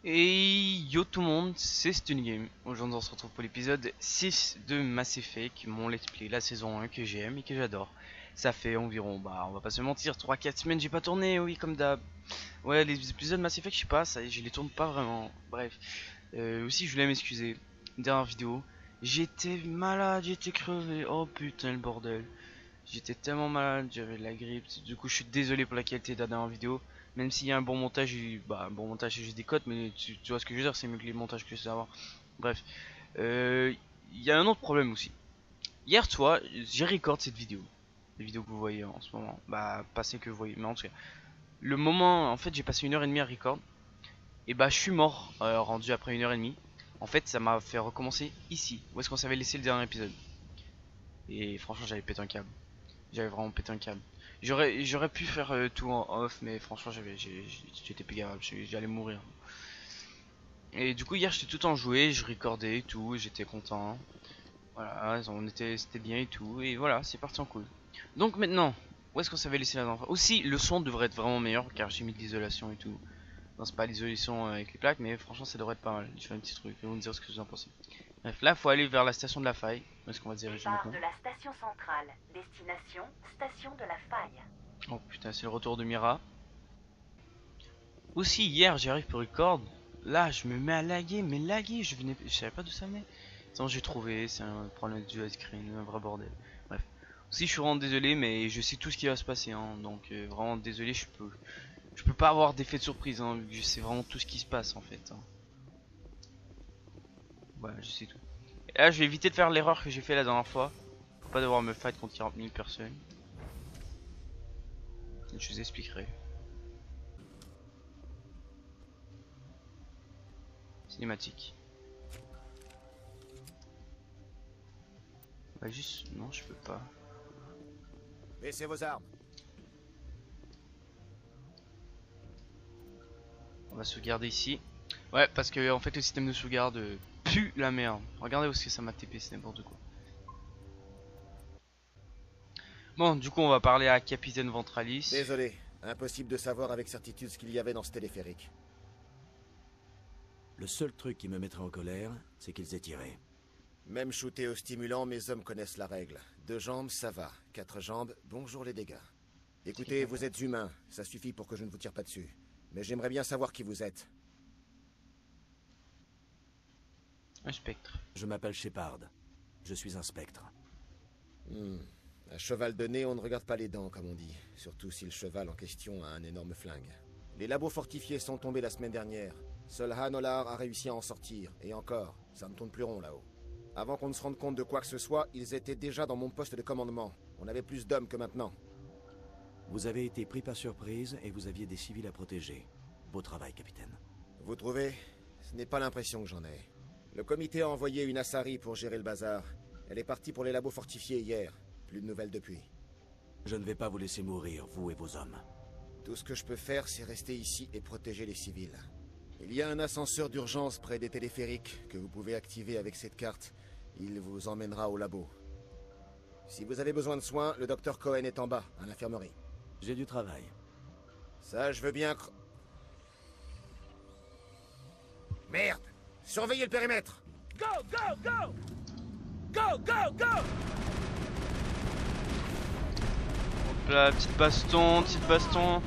Et yo tout le monde, c'est Stun Game. Aujourd'hui on se retrouve pour l'épisode 6 de Mass Effect, mon let's play, la saison 1 que j'aime et que j'adore. Ça fait environ, on va pas se mentir, 3-4 semaines j'ai pas tourné, oui comme d'hab. Ouais, les épisodes Mass Effect je sais pas, je les tourne pas vraiment, bref. Aussi je voulais m'excuser, dernière vidéo, j'étais malade, j'étais crevé, oh putain le bordel. J'étais tellement malade, j'avais la grippe. Du coup, je suis désolé pour la qualité de la dernière vidéo. Même s'il y a un bon montage, un bon montage, c'est juste des cotes, mais tu vois ce que je veux dire, c'est mieux que les montages que je sais avoir. Bref, il y a un autre problème aussi. Hier, tu vois, j'ai record cette vidéo. Les vidéos que vous voyez en ce moment. Bah, pas celles que vous voyez, mais en tout cas. Le moment, en fait, j'ai passé 1h30 à record. Et bah, je suis mort, rendu après 1h30. En fait, ça m'a fait recommencer ici. Où est-ce qu'on s'avait laissé le dernier épisode. Et franchement, j'avais pété un câble. J'avais vraiment pété un câble. J'aurais pu faire tout en off, mais franchement, j'étais plus capable, j'allais mourir. Et du coup, hier, j'étais tout en joué, je recordais et tout, j'étais content. Voilà, c'était bien et tout, et voilà, c'est parti en couille. Donc maintenant, où est-ce qu'on s'avait laissé la dernière fois? Aussi, le son devrait être vraiment meilleur, car j'ai mis de l'isolation et tout. Non, c'est pas l'isolation avec les plaques, mais franchement, ça devrait être pas mal. Je fais un petit truc, et vous me dire ce que vous en pensez. Bref, là, faut aller vers la station de la faille. Où est-ce qu'on va se diriger Départ maintenant? de la station centrale. Destination, station de la faille. Oh putain, c'est le retour de Mira. Aussi hier j'arrive pour record, là je me mets à laguer, mais laguer, je savais pas d'où ça venait. Sinon j'ai trouvé, c'est un problème de dual screen, un vrai bordel. Bref. Aussi je suis vraiment désolé, mais je sais tout ce qui va se passer, hein, donc vraiment désolé, je peux pas avoir d'effet de surprise, hein, vu que je sais vraiment tout ce qui se passe en fait. Hein. Voilà, je sais tout. Et là je vais éviter de faire l'erreur que j'ai fait la dernière fois, pour pas devoir me fight contre 40 000 personnes. Je vous expliquerai. Cinématique. Bah juste, non je peux pas. Baissez vos armes. On va sauvegarder ici. Ouais, parce que en fait le système de sauvegarde pue la merde. Regardez où est-ce que ça m'a TP, c'est n'importe quoi. Bon, du coup on va parler à Capitaine Ventralis. Désolé, impossible de savoir avec certitude ce qu'il y avait dans ce téléphérique. Le seul truc qui me mettrait en colère, c'est qu'ils aient tiré. Même shooté au stimulant, mes hommes connaissent la règle. 2 jambes, ça va. 4 jambes, bonjour les dégâts. Écoutez, vous êtes humain, ça suffit pour que je ne vous tire pas dessus. Mais j'aimerais bien savoir qui vous êtes. Un spectre. Je m'appelle Shepard. Je suis un spectre. À cheval de nez, on ne regarde pas les dents, comme on dit. Surtout si le cheval en question a un énorme flingue. Les labos fortifiés sont tombés la semaine dernière. Seul Han Olar a réussi à en sortir. Et encore, ça ne tourne plus rond là-haut. Avant qu'on ne se rende compte de quoi que ce soit, ils étaient déjà dans mon poste de commandement. On avait plus d'hommes que maintenant. Vous avez été pris par surprise et vous aviez des civils à protéger. Beau travail, capitaine. Vous trouvez? Ce n'est pas l'impression que j'en ai. Le comité a envoyé une Asari pour gérer le bazar. Elle est partie pour les labos fortifiés hier. Plus de nouvelles depuis. Je ne vais pas vous laisser mourir, vous et vos hommes. Tout ce que je peux faire, c'est rester ici et protéger les civils. Il y a un ascenseur d'urgence près des téléphériques que vous pouvez activer avec cette carte. Il vous emmènera au labo. Si vous avez besoin de soins, le docteur Cohen est en bas, à l'infirmerie. J'ai du travail. Ça, je veux bien Merde! Surveillez le périmètre! Go, go, go! Go, go, go! Hop là, petite baston, petite baston.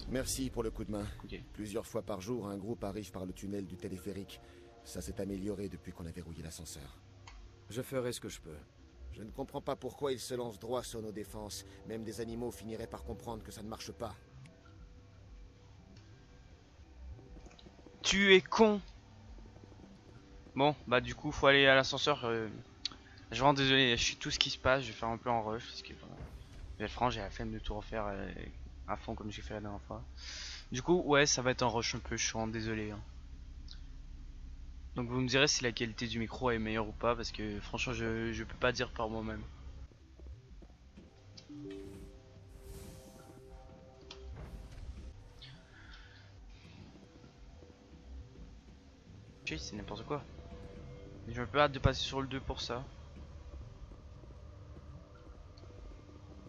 Merci pour le coup de main. Ok. Plusieurs fois par jour, un groupe arrive par le tunnel du téléphérique. Ça s'est amélioré depuis qu'on a verrouillé l'ascenseur. Je ferai ce que je peux. Je ne comprends pas pourquoi ils se lancent droit sur nos défenses. Même des animaux finiraient par comprendre que ça ne marche pas. Tu es con. Bon, bah du coup faut aller à l'ascenseur. Je suis vraiment désolé, je suis tout ce qui se passe, je vais faire un peu en rush parce que franchement j'ai la flemme de tout refaire à fond comme j'ai fait la dernière fois. Du coup ouais ça va être un rush un peu, je suis vraiment désolé. Hein. Donc vous me direz si la qualité du micro est meilleure ou pas parce que franchement je peux pas dire par moi-même. C'est n'importe quoi. Je me peux hâte de passer sur le 2 pour ça.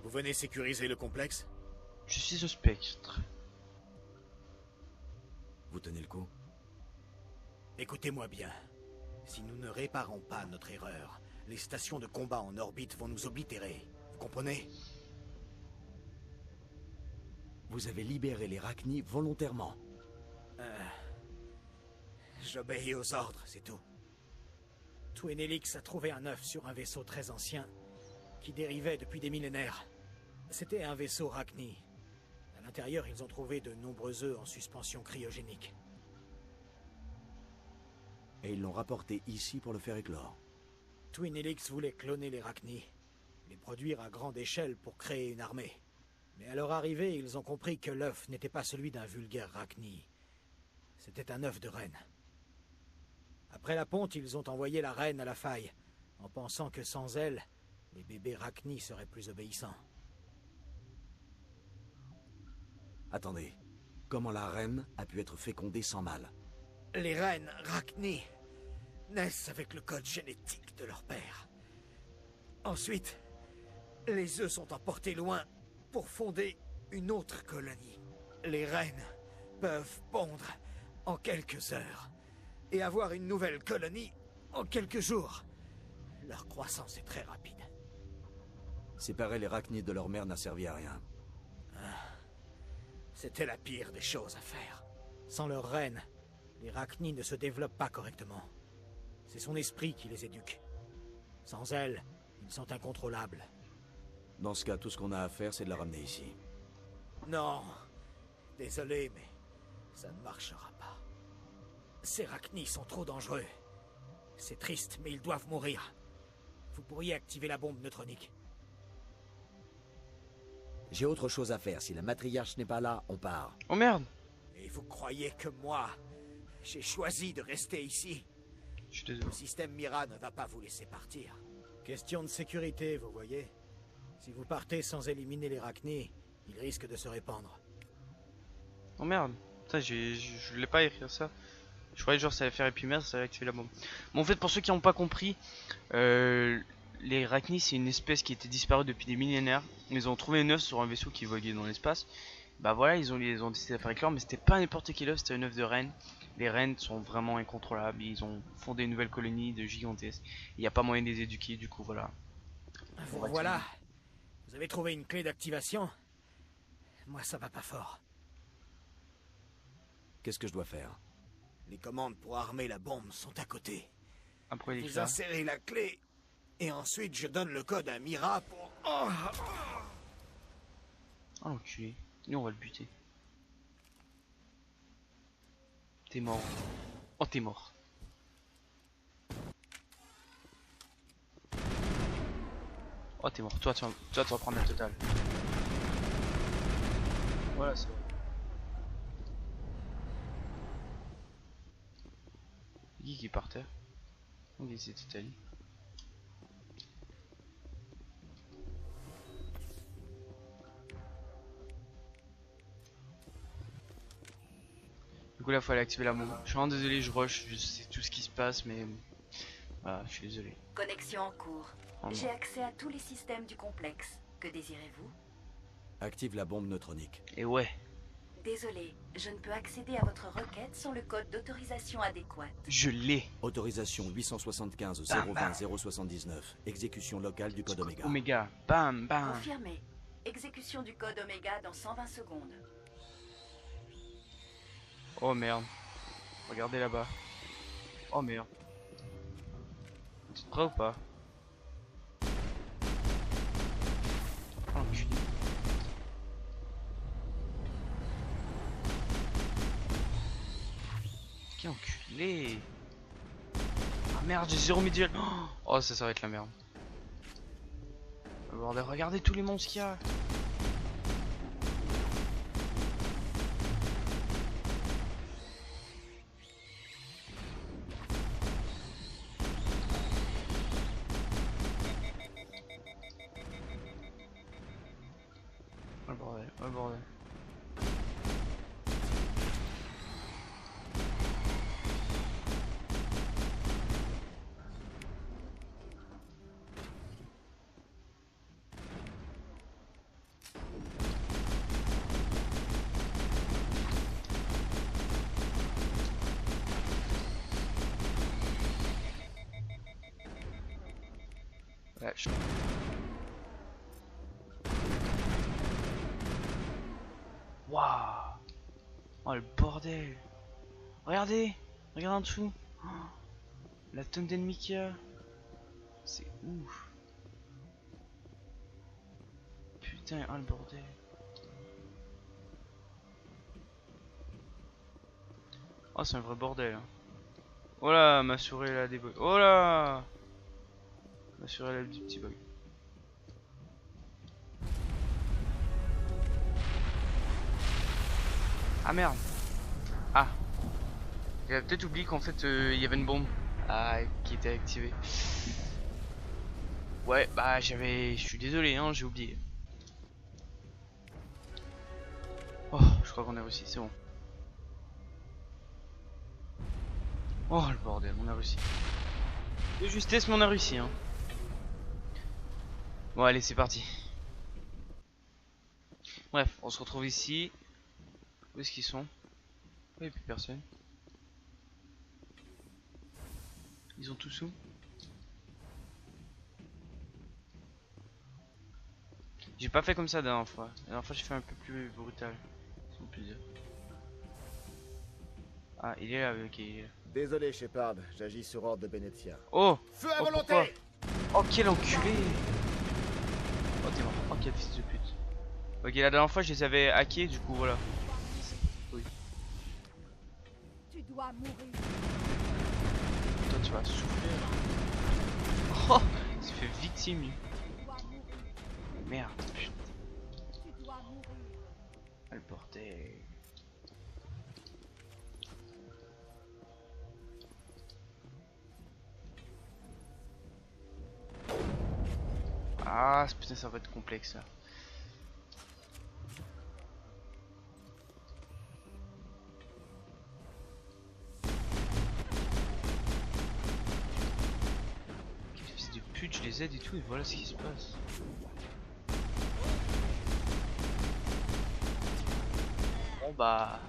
Vous venez sécuriser le complexe? Je suis un spectre. tenez le coup? Écoutez-moi bien. Si nous ne réparons pas notre erreur, les stations de combat en orbite vont nous oblitérer. Vous comprenez? Vous avez libéré les Rachni volontairement. J'obéis aux ordres, c'est tout. Twin Helix a trouvé un œuf sur un vaisseau très ancien qui dérivait depuis des millénaires. C'était un vaisseau Rachni. À l'intérieur, ils ont trouvé de nombreux œufs en suspension cryogénique. Et ils l'ont rapporté ici pour le faire éclore. Twin Helix voulait cloner les Rachni, les produire à grande échelle pour créer une armée. Mais à leur arrivée, ils ont compris que l'œuf n'était pas celui d'un vulgaire Rachni. C'était un œuf de reine. Après la ponte, ils ont envoyé la reine à la faille, en pensant que sans elle, les bébés Rachni seraient plus obéissants. Attendez, comment la reine a pu être fécondée sans mâle? Les reines Rachni naissent avec le code génétique de leur père. Ensuite, les œufs sont emportés loin pour fonder une autre colonie. Les reines peuvent pondre en quelques heures et avoir une nouvelle colonie en quelques jours. Leur croissance est très rapide. Séparer les Rachni de leur mère n'a servi à rien. C'était la pire des choses à faire. Sans leur reine, les Rachni ne se développent pas correctement. C'est son esprit qui les éduque. Sans elle, ils sont incontrôlables. Dans ce cas, tout ce qu'on a à faire, c'est de la ramener ici. Non, désolé, mais ça ne marchera pas. Ces Rachni sont trop dangereux. C'est triste, mais ils doivent mourir. Vous pourriez activer la bombe neutronique. J'ai autre chose à faire. Si la matriarche n'est pas là, on part. Oh merde! Et vous croyez que moi, j'ai choisi de rester ici? Je suis désolé. Le système Mira ne va pas vous laisser partir. Question de sécurité, vous voyez. Si vous partez sans éliminer les Rachni, ils risquent de se répandre. Oh merde! Putain, je voulais pas écrire ça. Je croyais genre ça allait faire épimère, ça allait activer la bombe. Bon, en fait, pour ceux qui n'ont pas compris, les Rachni, c'est une espèce qui était disparue depuis des millénaires. Ils ont trouvé un œuf sur un vaisseau qui voguait dans l'espace. Bah voilà, ils ont décidé de faire éclore, mais c'était pas n'importe quel œuf, c'était un œuf de reine. Les reines sont vraiment incontrôlables, ils ont fondé une nouvelle colonie de gigantesques. Il n'y a pas moyen de les éduquer, du coup voilà. Vous voilà. Vous avez trouvé une clé d'activation? Moi, ça va pas fort. Qu'est-ce que je dois faire? Les commandes pour armer la bombe sont à côté. Après Vous l'éclat. insérez la clé, et ensuite je donne le code à Mira pour... Oh l'enculé. Nous on va le buter. T'es mort. Oh t'es mort. Oh t'es mort. Toi tu vas prendre la totale. Voilà c'est bon. Qui est par terre? Ok c'est Italie. Du coup là faut aller activer la bombe. Je suis vraiment désolé, je rush, je sais tout ce qui se passe mais... Voilà, je suis désolé. Connexion en cours. Oh non. J'ai accès à tous les systèmes du complexe. Que désirez-vous? Active la bombe neutronique. Et ouais, Désolé, je ne peux accéder à votre requête sans le code d'autorisation adéquat. je l'ai. Autorisation 875 020 079. Exécution locale du code Oméga. Oméga, bam bam. Confirmé. Exécution du code Oméga dans 120 secondes. Oh merde. Regardez là-bas. Oh merde. Vous êtes prêts ou pas? Oh enculé. Quel enculé. Ah merde, j'ai zéro médial. Oh ça va être la merde. Oh, bordel, regardez tous les monstres qu'il y a. Oh le bordel, oh le bordel. Ouais, Waouh. Oh le bordel. Regardez. Regarde en dessous. Oh, la tonne d'ennemis qu'il y a. C'est ouf. Putain, oh le bordel. Oh c'est un vrai bordel. Hein. Oh là, ma souris elle a des bugs. Oh là. Ma souris elle a des petits bugs. Ah merde. Ah. J'avais peut-être oublié qu'en fait il y avait une bombe qui était activée. Ouais, bah je suis désolé, hein, j'ai oublié. Oh, je crois qu'on a réussi, c'est bon. Oh le bordel, on a réussi. De justesse, mais on a réussi, hein. Bon, allez, c'est parti. Bref, on se retrouve ici. Où est-ce qu'ils sont? Il n'y a plus personne. Ils ont tous où? J'ai pas fait comme ça la dernière fois. La dernière fois, j'ai fait un peu plus brutal. Ils sont plusieurs. Ah, il est là, ok, il est là. Désolé, Shepard, j'agis sur ordre de Benezia. Oh! Feu à Oh, volonté! Oh, quel enculé! Oh, t'es mort. Oh, quel fils de pute. Ok, la dernière fois, je les avais hackés, du coup, voilà. Oui. Tu dois mourir. Toi, tu vas souffrir. Oh! Il se fait victime, lui. Tu dois mourir. Merde, putain. Tu dois mourir. Ah, le bordel. Ah, putain, ça va être complexe, ça. Quel fils de pute, je les aide et tout, et voilà ce qui se passe. Bon bah...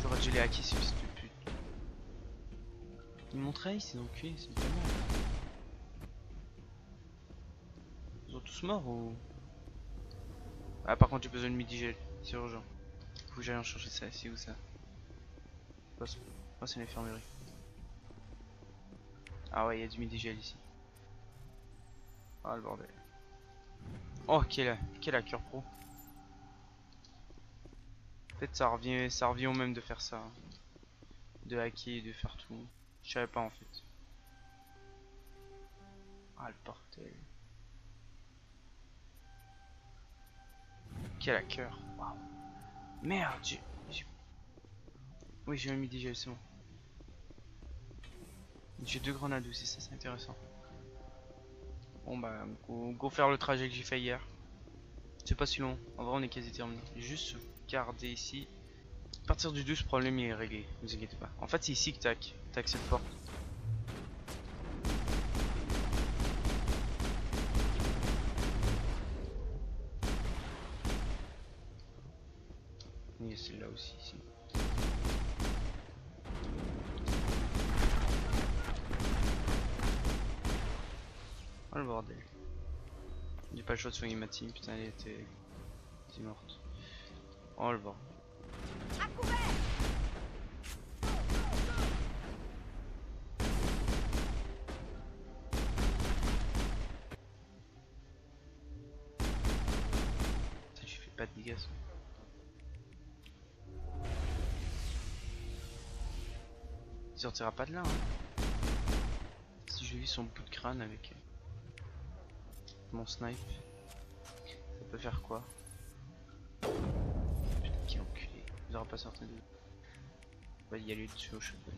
J'aurais dû les hacker, ces fils de pute. Ils m'ont trahi, ces enculés, c'est pas mal. Ils sont tous morts ou... Ah par contre j'ai besoin de midi-gel, c'est urgent. Faut que j'aille en chercher ça, c'est où ça? Oh c'est l'infirmerie. Ah ouais, il y a du midi-gel ici. Ah le bordel. Oh quel hacker pro. Peut-être ça revient au même de faire ça. De hacker et de faire tout. Je savais pas en fait. Ah le bordel. Quel hacker. Waouh. Merde, oui, j'ai un midi-gel, c'est bon. J'ai 2 grenades aussi, ça c'est intéressant. Bon bah, go faire le trajet que j'ai fait hier. C'est pas si long, en vrai on est quasi terminé. Juste garder ici. À partir du 12, ce problème il est réglé, ne vous inquiétez pas. En fait c'est ici que t'as cette porte. Il y a celle-là aussi ici. Oh le bordel. J'ai pas le choix de soigner ma team, putain elle était morte. Oh le bordel. À couvert. Ça je fais pas de dégâts ça. Il sortira pas de là hein. Si je vis son bout de crâne avec mon snipe, ça peut faire quoi? Putain quel enculé, il aura pas sorti de... On va y aller dessus au shotgun.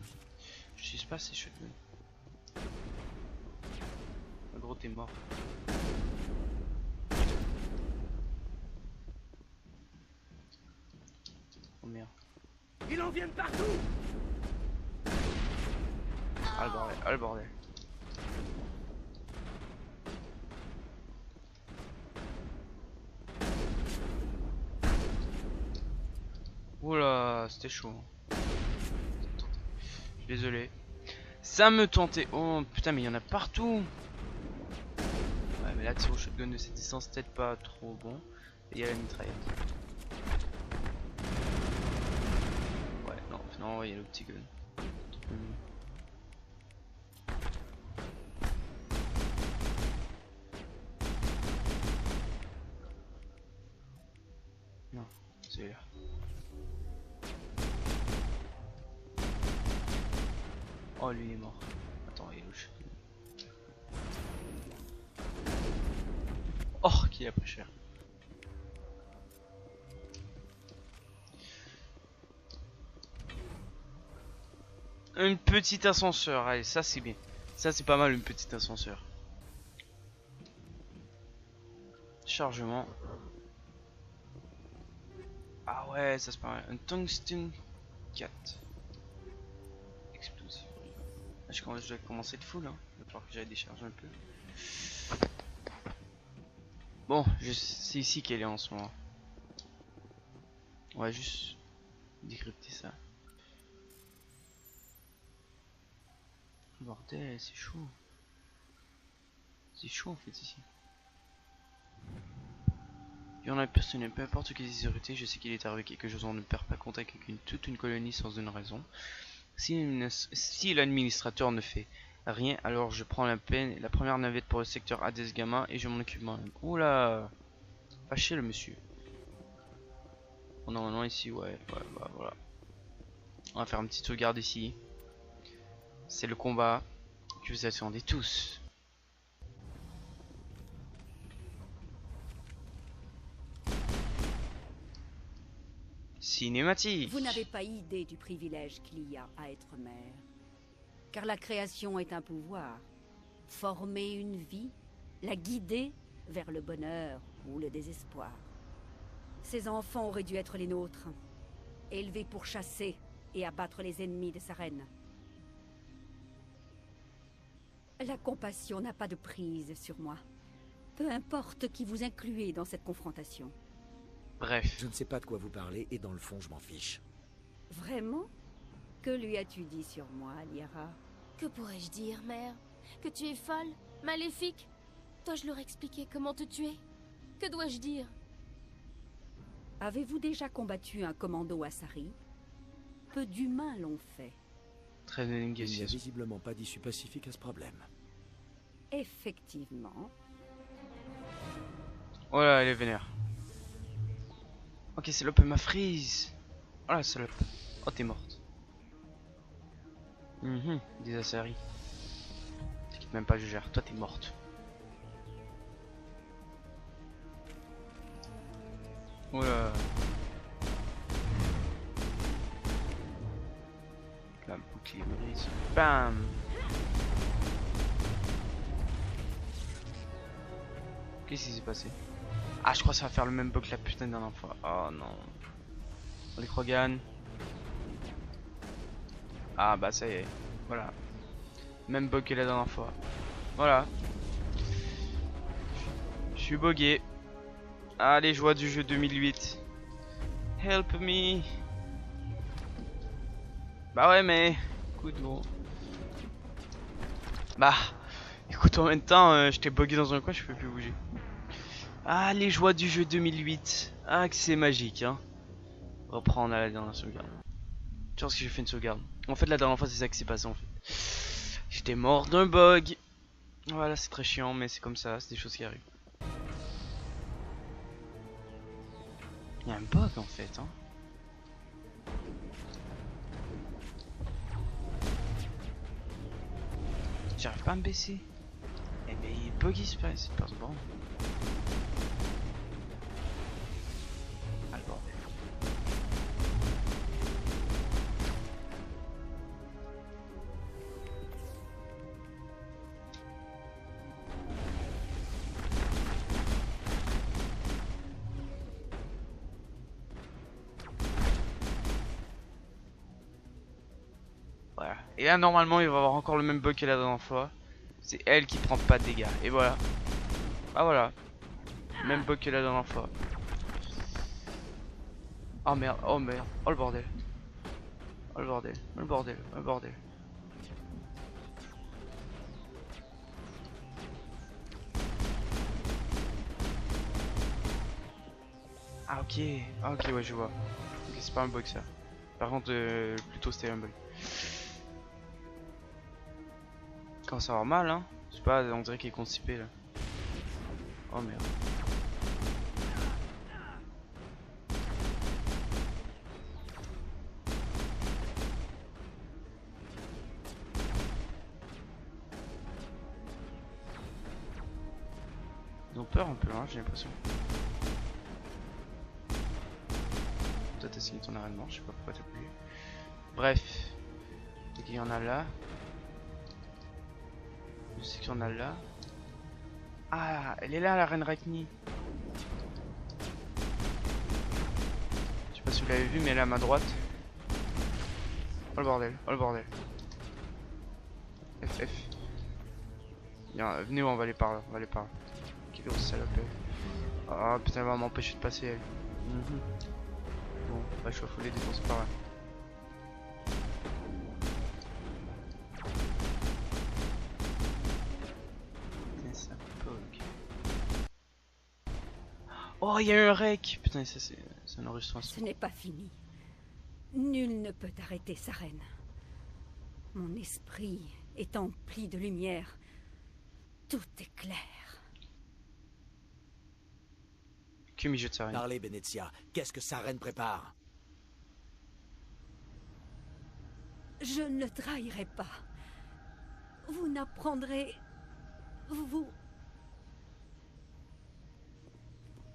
Je sais pas ces shotgun. Le gros t'es mort. Oh merde. Ils en viennent partout. Ah le bordel, ah le bordel. Oula, c'était chaud. Je suis désolé. Ça me tentait. Oh putain, mais il y en a partout. là, tirer au shotgun de cette distance, peut-être pas trop bon. Et il y a la mitraillette. Ouais, non, finalement, il y a le petit gun. Non, c'est là. Oh, lui il est mort. Attends, il est louche. Oh, qui a pris cher. Une petite ascenseur, allez, ça c'est bien. Ça c'est pas mal, une petite ascenseur. Chargement. Ah ouais, ça c'est pas mal. Un tungsten 4. Explosif. Je dois commencer de full, hein. Il va falloir que j'aille décharger un peu. Bon, c'est ici qu'elle est en ce moment. On va juste décrypter ça. Bordel, c'est chaud. C'est chaud en fait ici. Il y en a personne, peu importe quelle sécurité, je sais qu'il est arrivé quelque chose, on ne perd pas contact avec toute une colonie sans une raison. Si l'administrateur ne fait rien, alors je prends la première navette pour le secteur Hades Gamma et je m'en occupe moi-même. Oula, fâché le monsieur. Bon, normalement ici, ouais, bah, voilà. On va faire une petite sauvegarde ici. C'est le combat que vous attendez tous. Cinématique. Vous n'avez pas idée du privilège qu'il y a à être mère. Car la création est un pouvoir. Former une vie, la guider vers le bonheur ou le désespoir. Ces enfants auraient dû être les nôtres. Élevés pour chasser et abattre les ennemis de sa reine. La compassion n'a pas de prise sur moi. Peu importe qui vous incluez dans cette confrontation. Bref. Je ne sais pas de quoi vous parlez et dans le fond, je m'en fiche. Vraiment? Que lui as-tu dit sur moi, Liara? Que pourrais-je dire, mère? Que tu es folle? Maléfique? Dois-je leur expliquer comment te tuer? Que dois-je dire? Avez-vous déjà combattu un commando Asari? Peu d'humains l'ont fait. Très de Il n'y a négociation. visiblement pas d'issue pacifique à ce problème. Effectivement. Oh là, elle est vénère. Ok, salope, elle m'a freeze. Oh la salope. Oh, t'es morte. Des assaris. T'inquiète même pas, je gère. Toi, t'es morte. Oh là. La bouclier brise. Bam. Qu'est-ce qui s'est passé? Ah, je crois que ça va faire le même bug que la putain de dernière fois. Oh non. Les Krogan. Ah bah ça y est. Voilà. Même bug que la dernière fois. Voilà. Je suis bugué. Ah, les joies du jeu 2008. Help me. Bah ouais, mais écoute, bon. Bah écoute, en même temps, j'étais bugué dans un coin, je peux plus bouger. Ah, les joies du jeu 2008. Ah, que c'est magique, hein. Reprendre à la dernière sauvegarde. Tu vois ce que j'ai fait une sauvegarde. En fait, la dernière fois, c'est ça qui s'est passé en fait. J'étais mort d'un bug. Voilà, c'est très chiant, mais c'est comme ça, c'est des choses qui arrivent. Il y a un bug en fait, hein. J'arrive pas à me baisser. Eh ben, il est buggy ce passe, c'est pas bon. Ah le bordel. Voilà. Et là normalement il va avoir encore le même bug que la dernière fois. C'est elle qui prend pas de dégâts. Et voilà. Ah voilà. Même bug que la dernière fois. Oh merde, oh merde, oh le bordel. Oh le bordel, oh le bordel, oh le bordel. Ah ok, ah, ok, ouais, je vois. Ok, c'est pas un bug ça. Par contre, plutôt c'était un bug. Quand ça va mal, hein. Je sais pas, on dirait qu'il est constipé là. Oh merde. Ils ont peur un peu, hein, j'ai l'impression. Peut-être essayer ton arrêt de mort, je sais pas pourquoi t'as pu. Bref. Donc il y en a là. Je sais qu'il y en a là. Ah, elle est là la reine Rachni. Je sais pas si vous l'avez vu, mais elle est à ma droite. Oh le bordel, oh le bordel. FF. Bien, venez, on va aller par là, on va aller par là. Quelle grosse salope. Ah putain, elle va m'empêcher de passer elle. Bon, bah je vais fouler des défoncer par là. Oh, il y a eu un rec. Putain, ça c'est un enregistrement. Ce n'est pas fini. Nul ne peut arrêter sa reine. Mon esprit est empli de lumière. Tout est clair. Que mi jette sa reine. Parlez, Benezia. Qu'est-ce que sa reine prépare? Je ne trahirai pas. Vous n'apprendrez... Vous...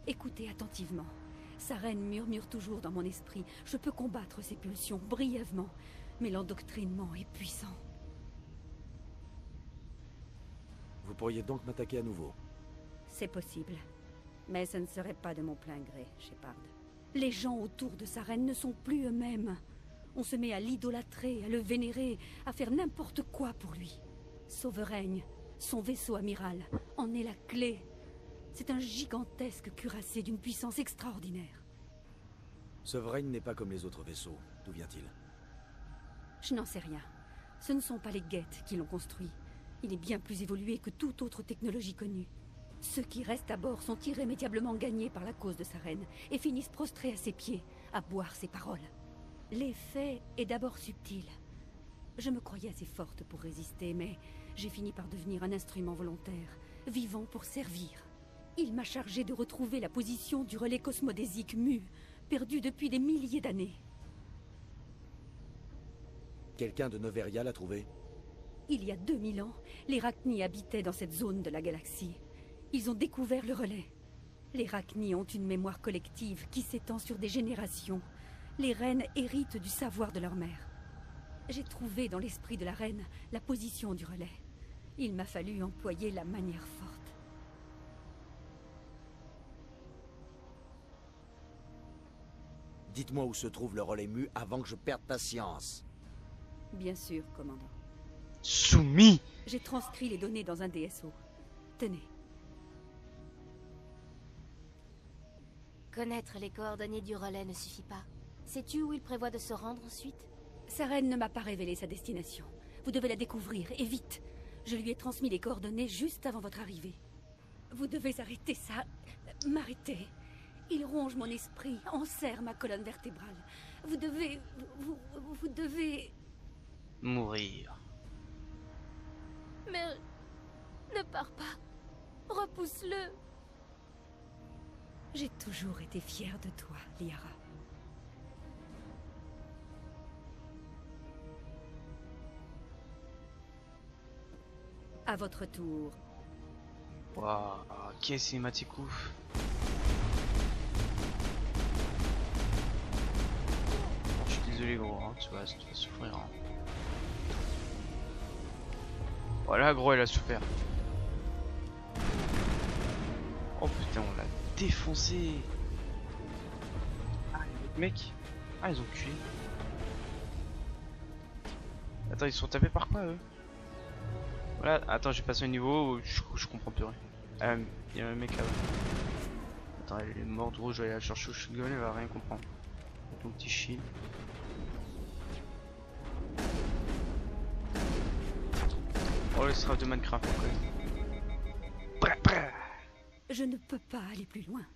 Écoutez attentivement. Sa reine murmure toujours dans mon esprit. Je peux combattre ses pulsions brièvement, mais l'endoctrinement est puissant. Vous pourriez donc m'attaquer à nouveau. C'est possible. Mais ce ne serait pas de mon plein gré, Shepard. Les gens autour de sa reine ne sont plus eux-mêmes. On se met à l'idolâtrer, à le vénérer, à faire n'importe quoi pour lui. Sauveraigne, son vaisseau amiral, en est la clé. C'est un gigantesque cuirassé d'une puissance extraordinaire. Sauveraigne n'est pas comme les autres vaisseaux. D'où vient-il? Je n'en sais rien. Ce ne sont pas les Geth qui l'ont construit. Il est bien plus évolué que toute autre technologie connue. Ceux qui restent à bord sont irrémédiablement gagnés par la cause de sa reine et finissent prostrés à ses pieds, à boire ses paroles. L'effet est d'abord subtil. Je me croyais assez forte pour résister, mais j'ai fini par devenir un instrument volontaire, vivant pour servir. Il m'a chargé de retrouver la position du relais cosmodésique mu, perdu depuis des milliers d'années. Quelqu'un de Noveria l'a trouvé? Il y a 2000 ans, les Rachni habitaient dans cette zone de la galaxie. Ils ont découvert le relais. Les Rachni ont une mémoire collective qui s'étend sur des générations. Les reines héritent du savoir de leur mère. J'ai trouvé dans l'esprit de la reine la position du relais. Il m'a fallu employer la manière forte. Dites-moi où se trouve le relais mu avant que je perde patience. Bien sûr, commandant. Soumis. J'ai transcrit les données dans un DSO. Tenez. Connaître les coordonnées du relais ne suffit pas. Sais-tu où il prévoit de se rendre ensuite? Sa reine ne m'a pas révélé sa destination. Vous devez la découvrir, et vite. Je lui ai transmis les coordonnées juste avant votre arrivée. Vous devez arrêter ça. M'arrêter. Il ronge mon esprit, enserre ma colonne vertébrale. Vous devez... Vous devez... Mourir. Mais... ne pars pas. Repousse-le. J'ai toujours été fière de toi, Liara. À votre tour. Waouh, quelle cinématique ouf. Je suis désolé gros, hein, tu vas souffrir. Hein. Voilà gros, elle a souffert. Oh putain, on l'a défoncé. Ah, les mecs. Ah, ils ont tué. Attends, ils sont tapés par quoi eux? Voilà, attends, j'ai passé un niveau où je comprends plus rien. Il y a un mec là-bas. Attends, elle est morte, gros, je vais aller la chercher au shotgun, elle va rien comprendre. Ton petit shield. Oh, le strafe de Minecraft, quoi. Je ne peux pas aller plus loin.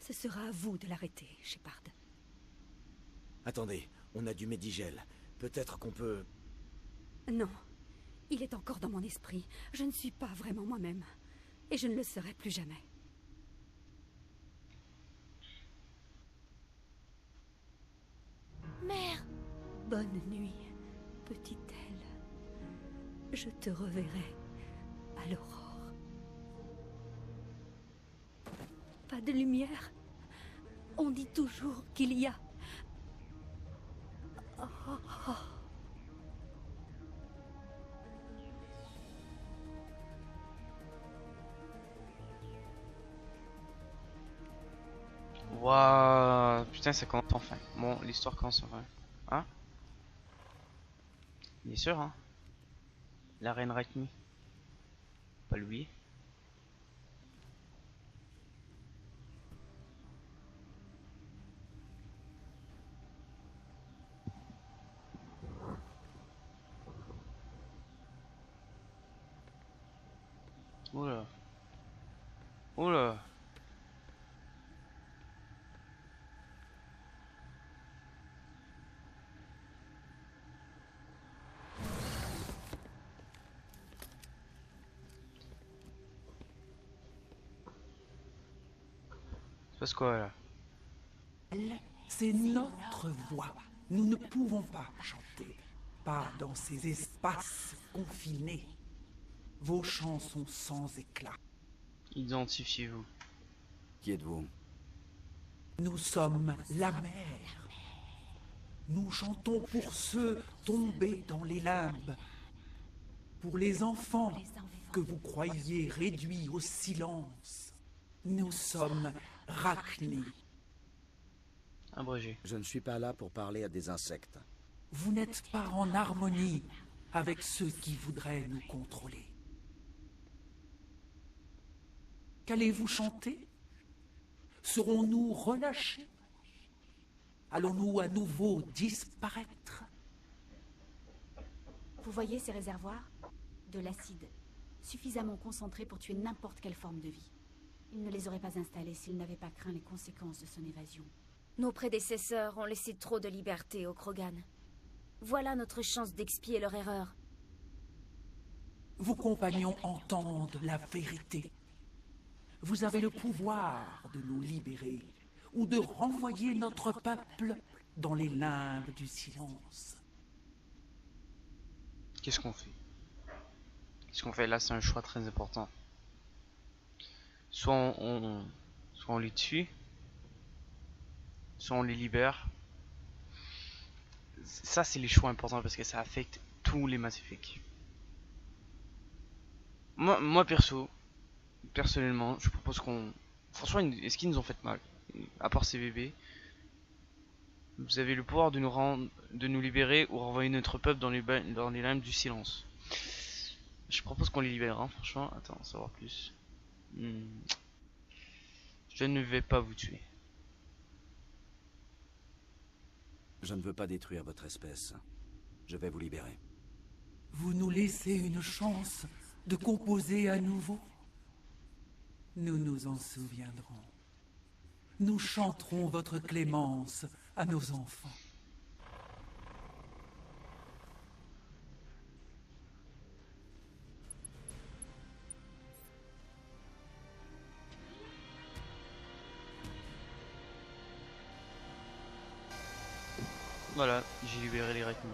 Ce sera à vous de l'arrêter, Shepard. Attendez, on a du Medigel. Peut-être qu'on peut... Non, il est encore dans mon esprit. Je ne suis pas vraiment moi-même. Et je ne le serai plus jamais. Mère! Bonne nuit, petite Elle. Je te reverrai à l'aurore. Pas de lumière. On dit toujours qu'il y a... Oh, oh, oh. Waouh, putain, ça commence enfin. Bon, l'histoire commence enfin. Hein? Bien sûr, hein. La reine Rachni. Pas l'oublier. Oula. Oula. Ça passe quoi là? C'est notre voix. Nous ne pouvons pas chanter. Pas dans ces espaces confinés. Vos chants sont sans éclat. Identifiez-vous. Qui êtes-vous? Nous sommes la mer. Nous chantons pour ceux tombés dans les limbes. Pour les enfants que vous croyez réduits au silence. Nous sommes Rachni. Abrégé. Je ne suis pas là pour parler à des insectes. Vous n'êtes pas en harmonie avec ceux qui voudraient nous contrôler. Qu'allez-vous chanter? Serons-nous relâchés? Allons-nous à nouveau disparaître? Vous voyez ces réservoirs? De l'acide, suffisamment concentré pour tuer n'importe quelle forme de vie. Il ne les aurait pas installés s'il n'avait pas craint les conséquences de son évasion. Nos prédécesseurs ont laissé trop de liberté aux Krogan. Voilà notre chance d'expier leur erreur. Vos compagnons entendent la vérité. Vous avez le pouvoir de nous libérer ou de renvoyer notre peuple dans les limbes du silence. Qu'est-ce qu'on fait? Qu'est-ce qu'on fait là? C'est un choix très important. Soit on les tue, soit on les libère. Ça, c'est les choix importants parce que ça affecte tous les Mass Effect. Moi personnellement, je propose qu'on... Franchement, est-ce qu'ils nous ont fait mal? À part ces bébés. Vous avez le pouvoir de nous libérer ou renvoyer notre peuple dans les limbes du silence. Je propose qu'on les libère, hein, franchement. Attends, savoir plus. Je ne vais pas vous tuer. Je ne veux pas détruire votre espèce. Je vais vous libérer. Vous nous laissez une chance de composer à nouveau? Nous nous en souviendrons. Nous chanterons votre clémence à nos enfants. Voilà, j'ai libéré les Rachni.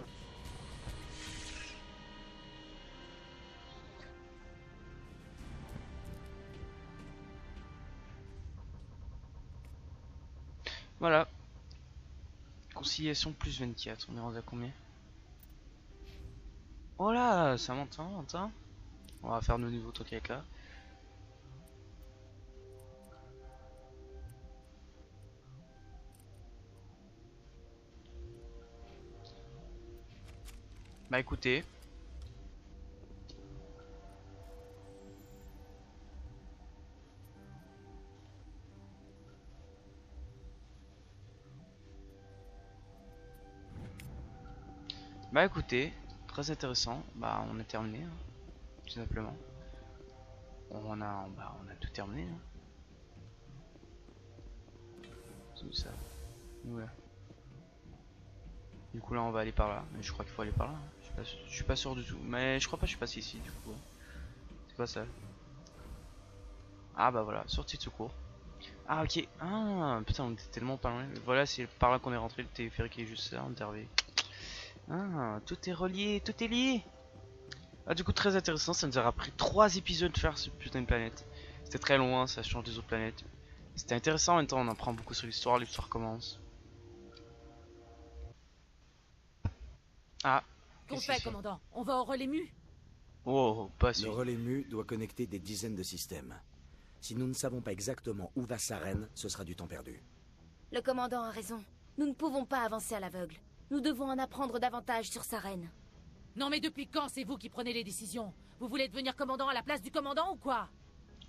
Voilà. Conciliation plus 24, on est rendu à combien? Oh là, ça monte, hein, attends. On va faire nos nouveaux trucs avec là. Bah écoutez. Bah écoutez, très intéressant. Bah on a terminé, hein, tout simplement. On a tout terminé. Hein. Où ça? Ouais. Du coup là on va aller par là. Mais je crois qu'il faut aller par là. Je suis pas sûr du tout. Mais je crois pas que je suis passé ici du coup. C'est quoi ça? Ah bah voilà, sortie de secours. Ah ok. Ah putain, on était tellement pas loin. Voilà, c'est par là qu'on est rentré. Le téléphérique est juste là, on est arrivé. Ah, tout est relié, tout est lié. Ah du coup très intéressant, ça nous aura pris 3 épisodes de faire ce putain de planète. C'était très loin, ça change des autres planètes. C'était intéressant en même temps, on apprend beaucoup sur l'histoire commence. Ah. Qu'on fait, commandant? On va au relais mu? Oh, pas Le relais mu doit connecter des dizaines de systèmes. Si nous ne savons pas exactement où va Saren, ce sera du temps perdu. Le commandant a raison. Nous ne pouvons pas avancer à l'aveugle. Nous devons en apprendre davantage sur Saren. Non mais depuis quand c'est vous qui prenez les décisions? Vous voulez devenir commandant à la place du commandant ou quoi?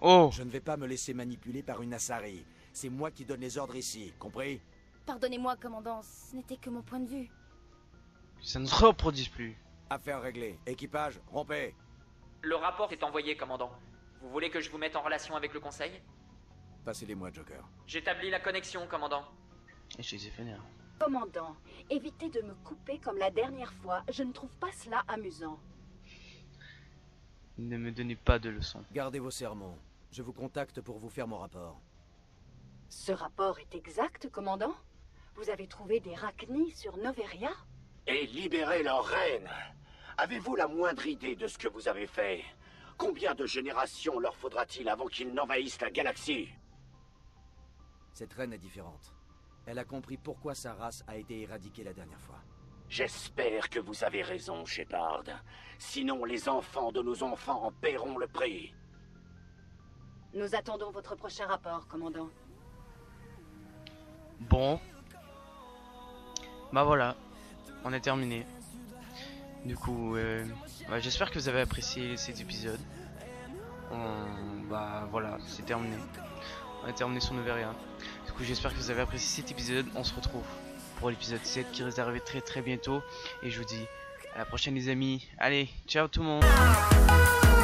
Oh! Je ne vais pas me laisser manipuler par une Asari. C'est moi qui donne les ordres ici, compris? Pardonnez-moi, commandant, ce n'était que mon point de vue. Ça ne se reproduise plus. Affaire réglée. Équipage, rompez. Le rapport est envoyé, commandant. Vous voulez que je vous mette en relation avec le conseil? Passez-les-moi, Joker. J'établis la connexion, commandant. Et je les ai vénères. Commandant, évitez de me couper comme la dernière fois. Je ne trouve pas cela amusant. Ne me donnez pas de leçons. Gardez vos sermons. Je vous contacte pour vous faire mon rapport. Ce rapport est exact, commandant? Vous avez trouvé des Rachni sur Noveria? Et libérer leur reine. Avez-vous la moindre idée de ce que vous avez fait? Combien de générations leur faudra-t-il avant qu'ils n'envahissent la galaxie? Cette reine est différente. Elle a compris pourquoi sa race a été éradiquée la dernière fois. J'espère que vous avez raison, Shepard. Sinon, les enfants de nos enfants en paieront le prix. Nous attendons votre prochain rapport, commandant. Bon. Bah voilà. On est terminé. Du coup, ouais, j'espère que vous avez apprécié cet épisode. Bah voilà, c'est terminé. On a terminé sur Noveria. Du coup, j'espère que vous avez apprécié cet épisode. On se retrouve pour l'épisode 7 qui risque d'arriver très très bientôt. Et je vous dis à la prochaine les amis. Allez, ciao tout le monde.